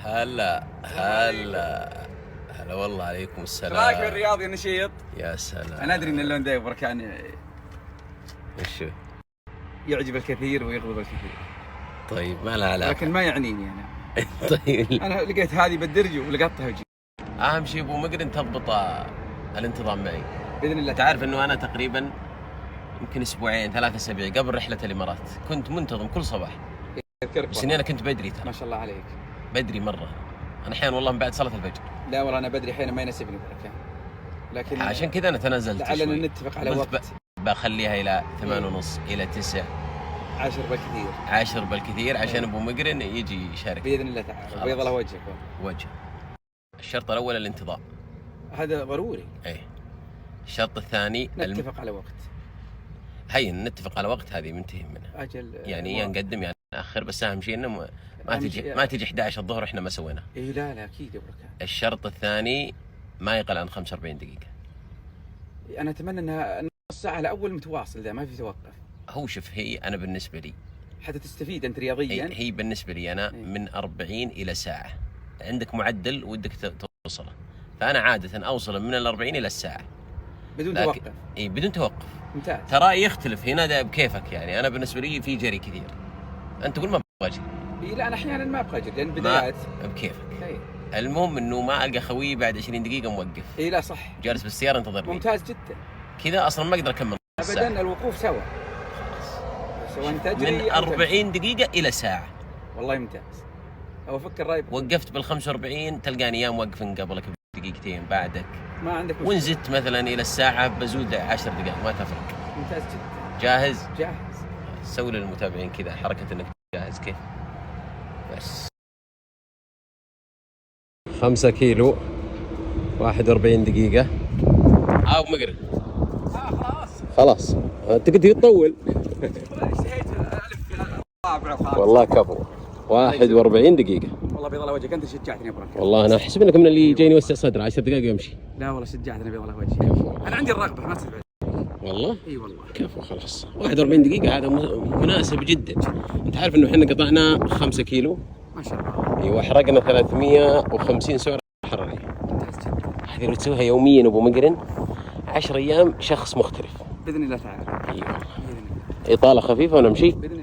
هلا هلا هلا والله، عليكم السلام. رايك في الرياض يا نشيط؟ يا سلام. انا ادري ان اللون ده يبرك يعني وشو؟ يعجب الكثير ويغضب الكثير. طيب ما لها علاقة. لكن ما يعنيني انا. طيب انا لقيت هذه بالدرج ولقطتها وجي. اهم شيء ابو مقرن تضبط الانتظام معي. باذن الله. تعرف انه انا تقريبا يمكن اسبوعين 3 اسابيع قبل رحلة الامارات كنت منتظم كل صباح. اذكرك بس اني انا كنت بدري ما ترى. شاء الله عليك. بدري مرة. انا احيانا والله من بعد صلاة الفجر. لا والله انا بدري احيانا ما يناسبني بركة. لكن عشان كذا انا تنازلت لعلنا شوي. نتفق على قلت وقت. بخليها الى 8:30 الى 9 10 بالكثير. 10 بالكثير عشان ابو مقرن يجي يشارك. باذن الله تعالى. بيض الله وجهك. وجه. الشرط الاول الانتظام. هذا ضروري. ايه. الشرط الثاني نتفق على وقت. هي نتفق على وقت، هذه منتهي منها. اجل يعني يا نقدم يا ناخر، بس اهم شيء انه ما تجي 11 الظهر واحنا ما سوينا. اي لا اكيد يا بركان. الشرط الثاني ما يقل عن 45 دقيقة. انا اتمنى انها نص ساعة الاول متواصل، ذا ما في توقف. هو شوف، هي انا بالنسبة لي حتى تستفيد انت رياضيا. هي بالنسبة لي انا من 40 الى ساعة. عندك معدل ودك توصله، فانا عادة اوصل من 40 الى الساعة بدون توقف. اي بدون توقف. ممتاز. ترى يختلف هنا، ده بكيفك يعني. انا بالنسبة لي في جري كثير، انت تقول ما ابغى اجري. اي لا انا احيانا ما ابغى اجري لان بدايات. بكيفك. اي. المهم انه ما القى خويي بعد 20 دقيقة موقف. اي لا صح. جالس بالسيارة انتظرني. ممتاز جدا. كذا اصلا ما اقدر اكمل ابدا الوقوف سوا. سواء تجري من 40 دقيقة الى ساعة. والله ممتاز. اوافقك الراي. وقفت بال 45 تلقاني يا موقف قبلك بدقيقتين بعدك. ما عندك مشكلة. وان زدت مثلا الى الساعة بزود 10 دقائق ما تفرق. ممتاز جدا. جاهز؟ جاهز. سوي للمتابعين كذا حركة انك جاهز كيف؟ بس 5 كيلو 41 دقيقة. مقرن. خلاص انت كنت تطول. والله كفو. 41 دقيقة. والله بيض الله وجهك، انت شجعتني يا بركة. والله انا احسب انك من اللي جاي يوسع صدره 10 دقائق ويمشي. لا والله شجعتني بيض الله وجهك. انا عندي الرغبة ما تبعد. والله؟ اي والله. كفو خلاص. 41 دقيقة هذا مناسب جدا. انت عارف انه احنا قطعنا 5 كيلو. ما شاء الله. ايوه حرقنا 350 سعر حرارية. ممتاز جدا. هذه لو تسويها يوميا ابو مقرن 10 ايام شخص مختلف. باذن الله تعالى. ايوه. باذن الله. اطالة خفيفة ونمشي. باذن